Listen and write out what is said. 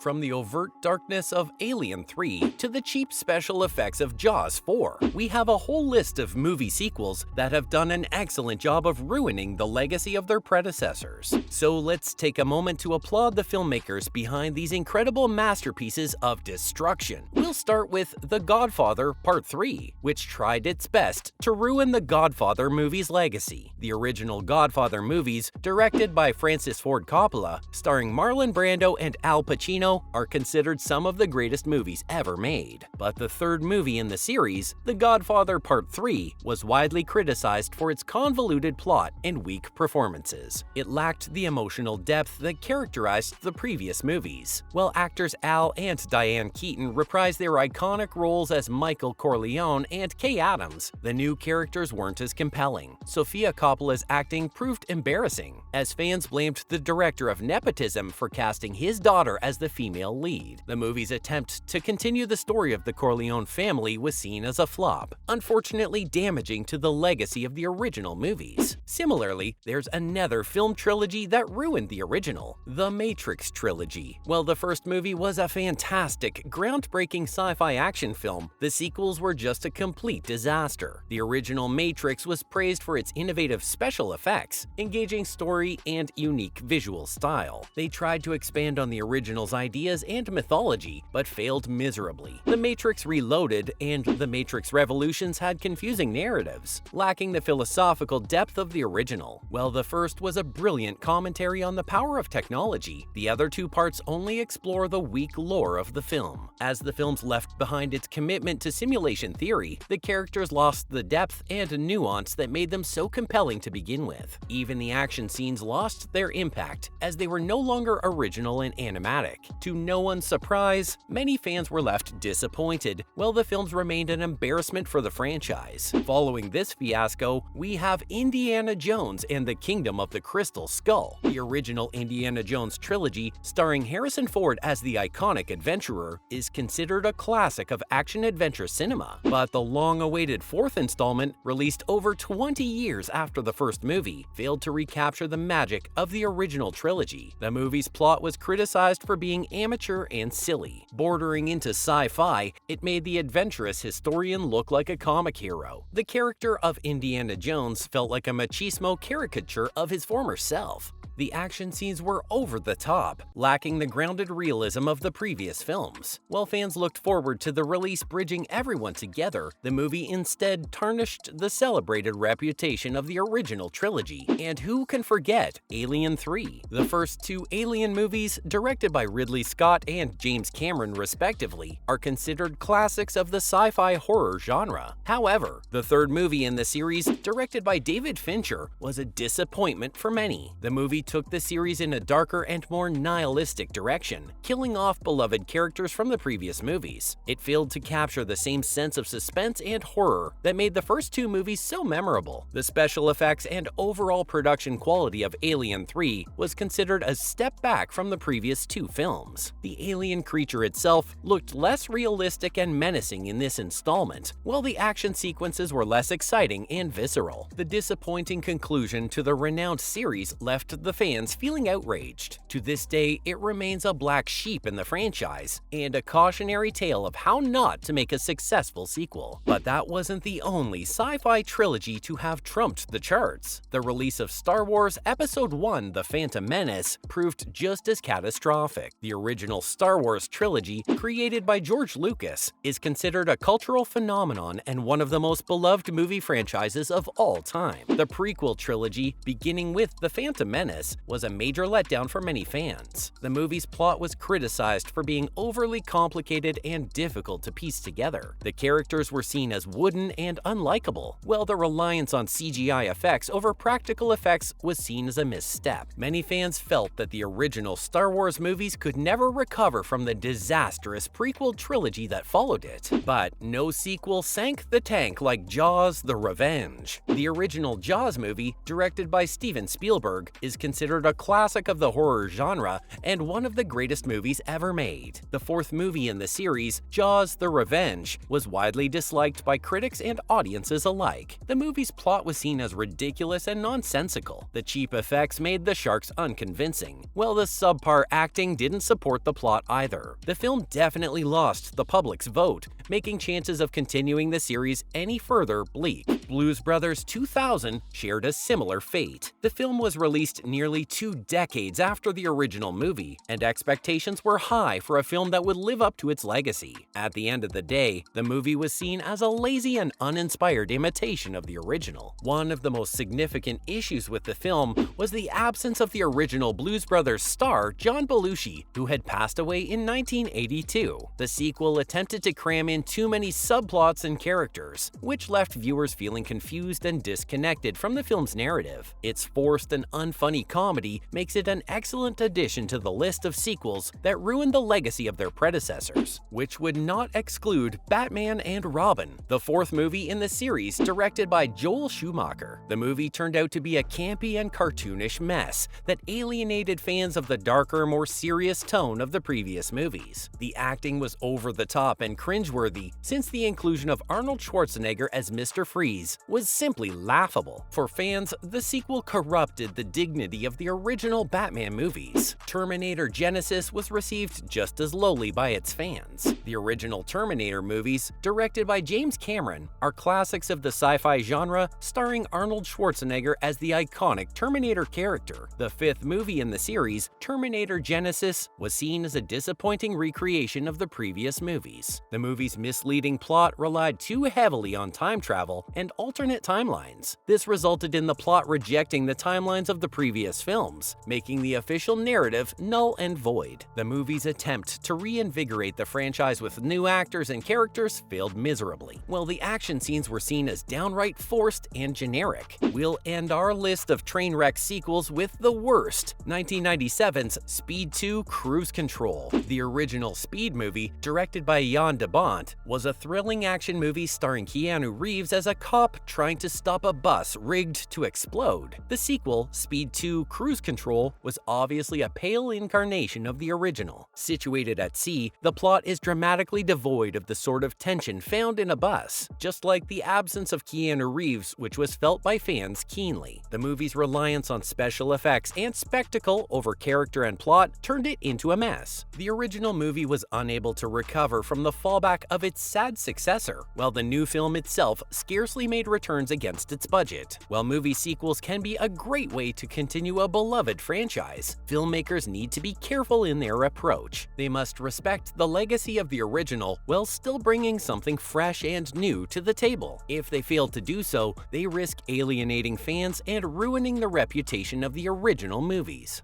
From the overt darkness of Alien 3 to the cheap special effects of Jaws 4, we have a whole list of movie sequels that have done an excellent job of ruining the legacy of their predecessors. So let's take a moment to applaud the filmmakers behind these incredible masterpieces of destruction. We'll start with The Godfather Part 3, which tried its best to ruin the Godfather movie's legacy. The original Godfather movies, directed by Francis Ford Coppola, starring Marlon Brando and Al Pacino, are considered some of the greatest movies ever made. But the third movie in the series, The Godfather Part 3, was widely criticized for its convoluted plot and weak performances. It lacked the emotional depth that characterized the previous movies. While actors Al and Diane Keaton reprised their iconic roles as Michael Corleone and Kay Adams, the new characters weren't as compelling. Sofia Coppola's acting proved embarrassing, as fans blamed the director of nepotism for casting his daughter as the female lead. The movie's attempt to continue the story of the Corleone family was seen as a flop, unfortunately damaging to the legacy of the original movies. Similarly, there's another film trilogy that ruined the original, the Matrix trilogy. While the first movie was a fantastic, groundbreaking sci-fi action film, the sequels were just a complete disaster. The original Matrix was praised for its innovative special effects, engaging story, and unique visual style. They tried to expand on the original's ideas and mythology, but failed miserably. The Matrix Reloaded and The Matrix Revolutions had confusing narratives, lacking the philosophical depth of the original. While the first was a brilliant commentary on the power of technology, the other two parts only explore the weak lore of the film. As the films left behind its commitment to simulation theory, the characters lost the depth and nuance that made them so compelling to begin with. Even the action scenes lost their impact, as they were no longer original and animatic. To no one's surprise, many fans were left disappointed, while the films remained an embarrassment for the franchise. Following this fiasco, we have Indiana Jones and the Kingdom of the Crystal Skull. The original Indiana Jones trilogy, starring Harrison Ford as the iconic adventurer, is considered a classic of action-adventure cinema. But the long-awaited fourth installment, released over 20 years after the first movie, failed to recapture the magic of the original trilogy. The movie's plot was criticized for being amateur and silly. Bordering into sci-fi, it made the adventurous historian look like a comic hero. The character of Indiana Jones felt like a machismo caricature of his former self. The action scenes were over the top, lacking the grounded realism of the previous films. While fans looked forward to the release bridging everyone together, the movie instead tarnished the celebrated reputation of the original trilogy. And who can forget Alien 3? The first two Alien movies, directed by Ridley Scott and James Cameron respectively, are considered classics of the sci-fi horror genre. However, the third movie in the series, directed by David Fincher, was a disappointment for many. The movie took the series in a darker and more nihilistic direction, killing off beloved characters from the previous movies. It failed to capture the same sense of suspense and horror that made the first two movies so memorable. The special effects and overall production quality of Alien 3 was considered a step back from the previous two films. The alien creature itself looked less realistic and menacing in this installment, while the action sequences were less exciting and visceral. The disappointing conclusion to the renowned series left the fans feeling outraged. To this day, it remains a black sheep in the franchise, and a cautionary tale of how not to make a successful sequel. But that wasn't the only sci-fi trilogy to have trumped the charts. The release of Star Wars Episode I: The Phantom Menace proved just as catastrophic. The original Star Wars trilogy, created by George Lucas, is considered a cultural phenomenon and one of the most beloved movie franchises of all time. The prequel trilogy, beginning with The Phantom Menace, was a major letdown for many fans. The movie's plot was criticized for being overly complicated and difficult to piece together. The characters were seen as wooden and unlikable, while the reliance on CGI effects over practical effects was seen as a misstep. Many fans felt that the original Star Wars movies could never recover from the disastrous prequel trilogy that followed it. But no sequel sank the tank like Jaws: The Revenge. The original Jaws movie, directed by Steven Spielberg, is considered considered a classic of the horror genre and one of the greatest movies ever made. The fourth movie in the series, Jaws: The Revenge, was widely disliked by critics and audiences alike. The movie's plot was seen as ridiculous and nonsensical. The cheap effects made the sharks unconvincing, while the subpar acting didn't support the plot either. The film definitely lost the public's vote, making chances of continuing the series any further bleak. Blues Brothers 2000 shared a similar fate. The film was released nearly 2 decades after the original movie, and expectations were high for a film that would live up to its legacy. At the end of the day, the movie was seen as a lazy and uninspired imitation of the original. One of the most significant issues with the film was the absence of the original Blues Brothers star John Belushi, who had passed away in 1982. The sequel attempted to cram in too many subplots and characters, which left viewers feeling confused and disconnected from the film's narrative. Its forced and unfunny comedy makes it an excellent addition to the list of sequels that ruined the legacy of their predecessors, which would not exclude Batman and Robin, the fourth movie in the series directed by Joel Schumacher. The movie turned out to be a campy and cartoonish mess that alienated fans of the darker, more serious tone of the previous movies. The acting was over the top and cringeworthy, since the inclusion of Arnold Schwarzenegger as Mr. Freeze was simply laughable. For fans, the sequel corrupted the dignity of the original Batman movies. Terminator Genisys was received just as lowly by its fans. The original Terminator movies, directed by James Cameron, are classics of the sci-fi genre, starring Arnold Schwarzenegger as the iconic Terminator character. The fifth movie in the series, Terminator Genisys, was seen as a disappointing recreation of the previous movies. The movie's misleading plot relied too heavily on time travel and alternate timelines. This resulted in the plot rejecting the timelines of the previous films, making the official narrative null and void. The movie's attempt to reinvigorate the franchise with new actors and characters failed miserably, while the action scenes were seen as downright forced and generic. We'll end our list of train wreck sequels with the worst, 1997's Speed 2: Cruise Control. The original Speed movie, directed by Jan de Bont, was a thrilling action movie starring Keanu Reeves as a cop trying to stop a bus rigged to explode. The sequel, Speed 2: Cruise Control, was obviously a pale incarnation of the original. Situated at sea, the plot is dramatically devoid of the sort of tension found in a bus, just like the absence of Keanu Reeves, which was felt by fans keenly. The movie's reliance on special effects and spectacle over character and plot turned it into a mess. The original movie was unable to recover from the fallback of its sad successor, while the new film itself scarcely made returns against its budget. While movie sequels can be a great way to continue a beloved franchise, filmmakers need to be careful in their approach. They must respect the legacy of the original while still bringing something fresh and new to the table. If they fail to do so, they risk alienating fans and ruining the reputation of the original movies.